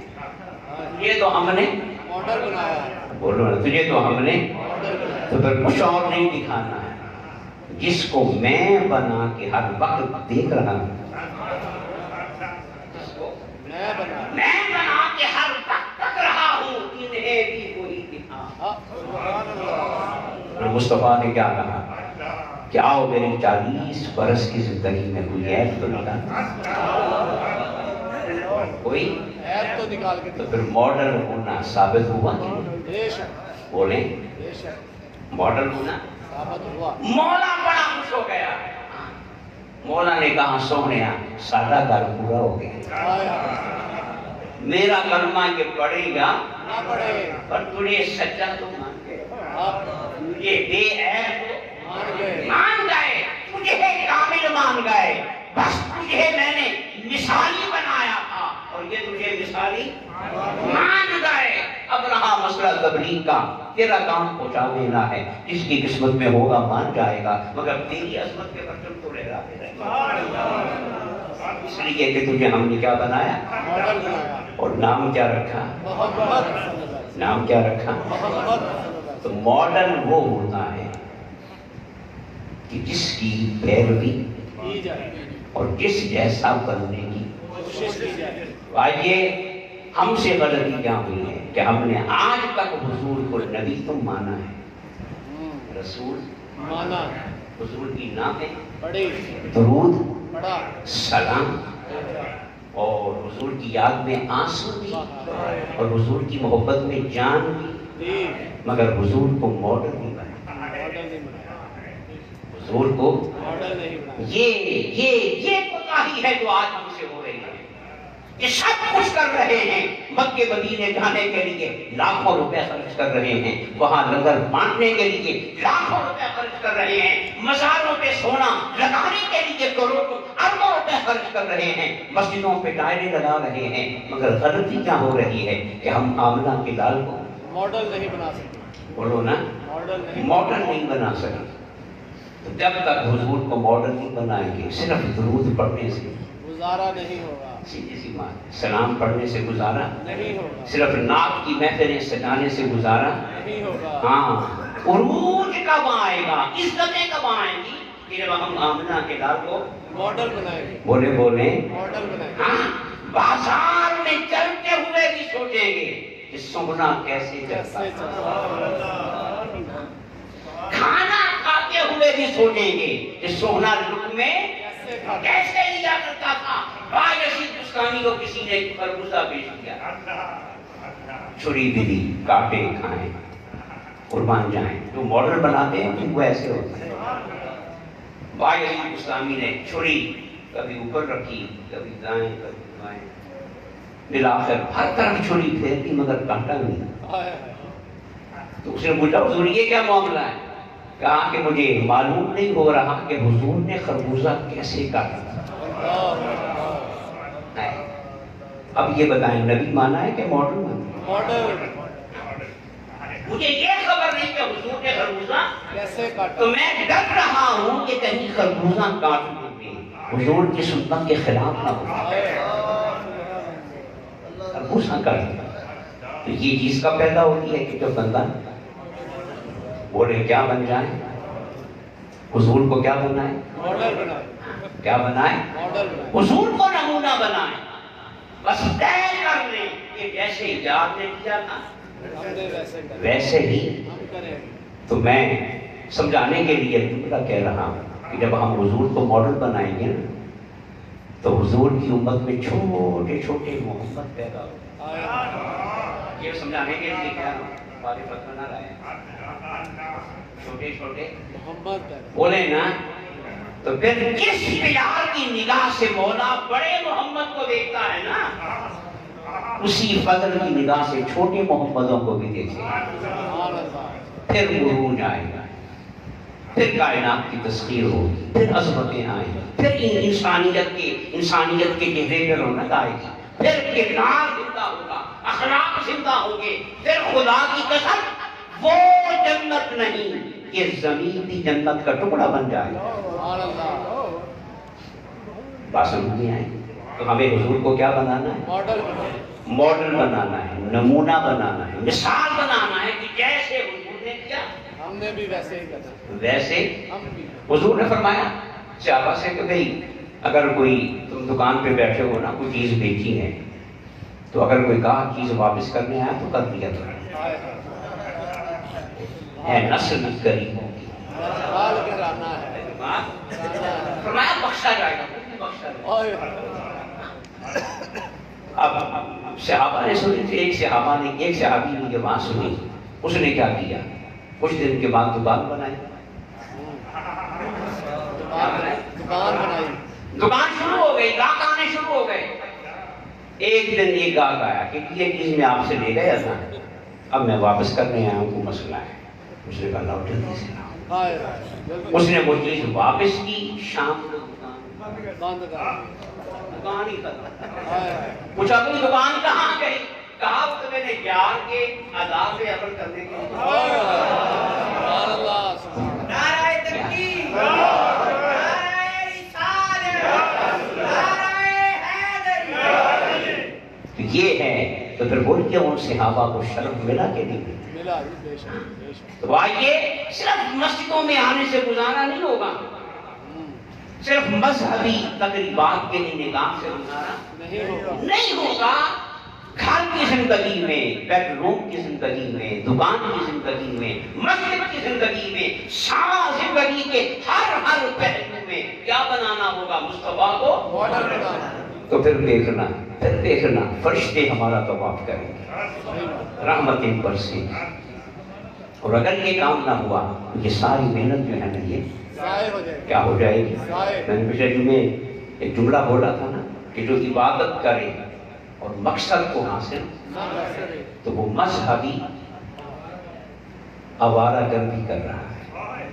[SPEAKER 1] یہ تو ہم نے
[SPEAKER 2] ماڈل بنایا،
[SPEAKER 1] بولو نا، تجھے تو ہم نے
[SPEAKER 2] ماڈل بنایا،
[SPEAKER 1] تو پھر کچھ اور نہیں دکھانا ہے، جس کو میں بنا کے ہر وقت دیکھ رہا ہوں، میں بنا کے ہر وقت تک رہا ہوں، انہیں بھی وہی دکھا۔
[SPEAKER 2] سبحان اللہ،
[SPEAKER 1] مصطفیٰ نے کیا کہا کہ آؤ میری 40 برس کی زندگی میں کوئی عیب تو نکال، کوئی
[SPEAKER 2] ایپ تو نکال کے
[SPEAKER 1] تو پھر ماڈل ہونا ثابت ہوا کہ
[SPEAKER 2] بے شک،
[SPEAKER 1] بولیں
[SPEAKER 2] بے شک،
[SPEAKER 1] ماڈل ہونا۔
[SPEAKER 2] ثابت ہوا،
[SPEAKER 1] مولا بڑا خوش ہو گیا، مولا نے کہا سونیا سادہ گھر پورا ہو گیا، میرا کلمہ یہ پڑھے گا
[SPEAKER 2] نہ پڑے،
[SPEAKER 1] پر تجھے سچا تو مان گئے،
[SPEAKER 2] آپ
[SPEAKER 1] تجھے بے عیب
[SPEAKER 2] مان گئے،
[SPEAKER 1] مان گئے، تجھے کامل مان گئے، بس تجھے میں نے مثالی بنایا تھا اور یہ تجھے مثالی مان گئے۔ اب رہا مسئلہ تبلیغ کا، تیرا کام پہنچا دینا ہے، جس کی قسمت میں ہوگا مان جائے گا، مگر تیری عظمت کے پرچم تو لہراتے رہیں گے، اس لیے کہ تجھے ہم نے کیا بنایا
[SPEAKER 2] ماڈل بنایا،
[SPEAKER 1] اور نام کیا رکھا،
[SPEAKER 2] محبت،
[SPEAKER 1] نام کیا رکھا۔
[SPEAKER 2] محبت،
[SPEAKER 1] تو ماڈل وہ ہوتا ہے کہ جس کی پیروی
[SPEAKER 2] کی جائے،
[SPEAKER 1] اور جس جیسا بننے کی
[SPEAKER 2] کوشش کی جائے،
[SPEAKER 1] آئیے ہم سے غلطی کیا ہوئی ہے کہ ہم نے آج تک حضور کو نبی تو مانا ہے، رسول
[SPEAKER 2] مانا،
[SPEAKER 1] حضور کی نامیں
[SPEAKER 2] پڑھی،
[SPEAKER 1] درود
[SPEAKER 2] پڑھا،
[SPEAKER 1] سلام اور حضور کی یاد میں آنسو دی اور حضور کی محبت میں جان دی، مگر حضور کو ماڈل نہیں بنا،
[SPEAKER 2] ماڈل نہیں بنایا،
[SPEAKER 1] حضور کو
[SPEAKER 2] ماڈل نہیں بنایا،
[SPEAKER 1] یہ کوتاہی ہے جو آج ہم سے ہو رہی ہے، یہ سب کچھ کر رہے ہیں، مکے مدینے جانے کے لیے لاکھوں روپے خرچ کر رہے ہیں، وہاں لنگر بانٹنے کے لیے لاکھوں روپے خرچ کر رہے ہیں، مزاروں پہ سونا لگانے کے لیے کروڑوں اربوں روپے خرچ کر رہے ہیں، مسجدوں پہ ٹائلیں لگا رہے ہیں، مگر غلطی کیا ہو رہی ہے کہ ہم آمنہ کے لال کو
[SPEAKER 2] ماڈل نہیں بنا سکتے،
[SPEAKER 1] بولو نا، ماڈل نہیں بنا سکے۔ تو جب تک حضور کو ماڈل نہیں بنائیں گے، صرف درود پڑھنے سے
[SPEAKER 2] گزارا نہیں ہوگا،
[SPEAKER 1] سیدھی سی بات، سلام پڑھنے سے گزارا
[SPEAKER 2] نہیں ہوگا،
[SPEAKER 1] صرف نعت کی محفلیں سجانے سے گزارا
[SPEAKER 2] نہیں ہوگا،
[SPEAKER 1] ہاں، عروج کب آئے گا، عزتیں کب آئیں گی کہ جب ہم آمنہ کے لال کو
[SPEAKER 2] ماڈل بنائیں گے،
[SPEAKER 1] بولے
[SPEAKER 2] ماڈل بنائیں گے،
[SPEAKER 1] ہاں، بازار میں چلتے ہوئے بھی سوچیں گے کہ سونا کیسے چلتا ہے، کھانا کھاتے ہوئے بھی سوچیں گے کہ سونا لک میں کیسے لیا کرتا تھا، باج رشید بستانی کو کسی نے خربوزہ بیچ دیا، چھری بھی دی، کاٹے کھائیں، قربان جائیں. جو ماڈل بناتے ہیں ان کو ایسے ہوتا ہے. بھائی علی اسلامی نے چھری کبھی اوپر رکھی، کبھی دائیں کبھی بائیں، بالآخر ہر طرف چھری پھیرتی مگر کانٹا نہیں. تو اس نے پوچھا حضور یہ کیا معاملہ ہے؟ کہا کہ مجھے معلوم نہیں ہو رہا کہ حضور نے خربوزہ کیسے کاٹا. اب یہ بتائیں نبی مانا ہے کہ ماڈل مانا ہے؟ مجھے یہ خبر نہیں کہ حضور نے خربوزہ
[SPEAKER 2] کیسے کاٹا،
[SPEAKER 1] تو میں ڈر رہا ہوں کہ کہیں خربوزہ کاٹ دوں گے حضور کی سنت کے خلاف نہ ہو. خربوزہ کاٹ دیا تو یہ چیز کب پیدا ہوتی ہے کہ جب بندہ بولے کیا بن جائے، حضور کو کیا بنائے،
[SPEAKER 2] ماڈل بنائے،
[SPEAKER 1] کیا بنائے،
[SPEAKER 2] ماڈل بنائے،
[SPEAKER 1] حضور کو نمونہ بنائے. بس طے کر لیں کہ جیسے ایجاد نے کیا تھا
[SPEAKER 2] ہم نے ویسے کریں،
[SPEAKER 1] ویسے ہی.
[SPEAKER 2] ہم کریں.
[SPEAKER 1] تو میں سمجھانے کے لیے جملہ کہہ رہا ہوں کہ جب ہم حضور کو ماڈل بنائیں گے نا تو حضور کی امت میں چھوٹے چھوٹے محمد پیدا ہو. یہ سمجھانے کے لیے کیا معرفت بنا رہا ہے، چھوٹے چھوٹے
[SPEAKER 2] محمد پیدا،
[SPEAKER 1] بولے نا. تو پھر کس پیار کی نگاہ سے مولا بڑے محمد کو دیکھتا ہے نا، اسی فضل کی نگاہ سے چھوٹے محمدوں کو بھی دیکھے.
[SPEAKER 2] سبحان اللہ.
[SPEAKER 1] پھر عروج آئے گا، پھر کائنات کی تسخیر ہوگی، پھر عظمتیں آئیں گی، پھر انسانیت کے چہرے پر رونق آئے گی، پھر کردار زندہ ہوگا، اخلاق زندہ ہوں گے. پھر خدا کی قسم وہ جنت نہیں یہ زمین بھی جنت کا ٹکڑا بن جائے گا.
[SPEAKER 2] سبحان اللہ.
[SPEAKER 1] بات سمجھ میں آئے. تو ہمیں حضور کو کیا بنانا ہے،
[SPEAKER 2] ماڈل بنائے،
[SPEAKER 1] ماڈل بنانا ہے، نمونہ بنانا ہے، مثال بنانا ہے کہ جیسے حضور نے کیا
[SPEAKER 2] ہم نے بھی ویسے ہی کرنا،
[SPEAKER 1] ویسے.
[SPEAKER 2] ہم بھی.
[SPEAKER 1] حضور نے فرمایا صحابہ سے کہ بھئی اگر کوئی تم دکان پہ بیٹھے ہو نا، کوئی چیز بیچی ہے تو اگر کوئی کہا چیز واپس کرنے آیا تو کر دیا ہے نسل غریبوں کی.
[SPEAKER 2] سوال کرانا ہے،
[SPEAKER 1] فرمایا بخشا جائے گا، بخشا جائے گا. اب صحابہ نے سنی تھی، ایک صحابی نے جب سنی اس نے کیا کیا، کچھ دن کے بعد دکان بنائی.
[SPEAKER 2] دکان بنائی،
[SPEAKER 1] دکان شروع ہو گئی، گاہک آنے شروع ہو گئے. ایک دن ایک گاہک آیا کہ یہ چیز میں آپ سے لے گیا تھا، اب میں واپس کرنے آیا ہوں، کوئی مسئلہ ہے. اس نے کہا لاؤ جلدی سے لاؤ. اس نے وہ چیز واپس کی. شام کو
[SPEAKER 2] بند کر،
[SPEAKER 1] دکان ہی ختم. پوچھا بھائی دکان کہاں گئی؟ کہا تو میں نے یار کے آداب پہ عمل کرنے کے لیے.
[SPEAKER 2] سبحان اللہ.
[SPEAKER 1] نعرہ تکبیر، نعرہ رسالت، نعرہ حیدری. یہ ہے تو پھر بول کے ان صحابہ کو شرف ملا کہ نہیں
[SPEAKER 2] ملا، بے شک، بے شک.
[SPEAKER 1] تو آئیے صرف مسجدوں میں آنے سے گزارا نہیں ہوگا، صرف مذہبی تقریبات کے لیے نکاح سے گزارا نہیں ہوگا. گھر کی زندگی میں، بیڈ روم کی زندگی میں، دکان کی زندگی میں، مسجد کی زندگی میں، سارا زندگی کے ہر پہلو میں کیا بنانا ہوگا، مصطفیٰ کو
[SPEAKER 2] ماڈل بنانا.
[SPEAKER 1] تو پھر دیکھنا فرشتے ہمارا طواف کریں گے، رحمتیں برسیں. اور اگر یہ کام نہ ہوا تو یہ ساری محنت جو ہے نا یہ
[SPEAKER 2] ضائع ہو جائے گا.
[SPEAKER 1] کیا ہو جائے گی.
[SPEAKER 2] ضائع.
[SPEAKER 1] میں نے پچھلے جمعے ایک جملہ بولا تھا نا کہ جو عبادت کرے اور مقصد کو حاصل
[SPEAKER 2] نہ کر سکے.
[SPEAKER 1] تو وہ مذہبی آوارہ گردی کر رہا ہے.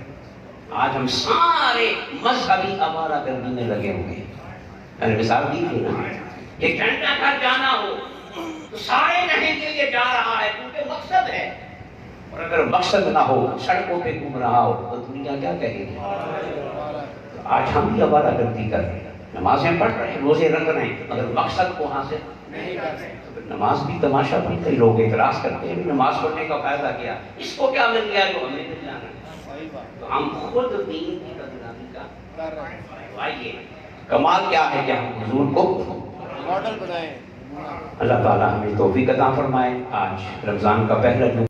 [SPEAKER 1] آج ہم سارے مذہبی آوارہ گردی میں لگے ہوئے ہیں. میں نے مثال دی تھی نا، ایک گھنٹہ گھر جانا ہو تو سارے کہیں کہ یہ جا رہا ہے کیونکہ مقصد ہے. اور اگر مقصد نہ ہو، سڑکوں پہ گھوم رہا ہو تو دنیا کیا کہے گی. آج ہم بھی آوارہ گردی کر رہے ہیں، نمازیں پڑھ رہے ہیں، روزے رکھ رہے ہیں، مگر مقصد کو حاصل
[SPEAKER 2] نہیں کر سکتے.
[SPEAKER 1] نماز بھی تماشا بنتے. لوگ اعتراض کرتے ہیں نماز پڑھنے کا فائدہ کیا، اس کو کیا مل گیا جو ہمیں مل جانا ہے.
[SPEAKER 2] صحیح بات.
[SPEAKER 1] تو ہم خود دین کی بدنامی کا
[SPEAKER 2] کر رہے ہیں.
[SPEAKER 1] آئیے کمال کیا ہے کہ ہم حضور کو
[SPEAKER 2] ماڈل بنائے.
[SPEAKER 1] اللہ تعالیٰ ہمیں توفیق عطا فرمائے. آج رمضان کا پہلا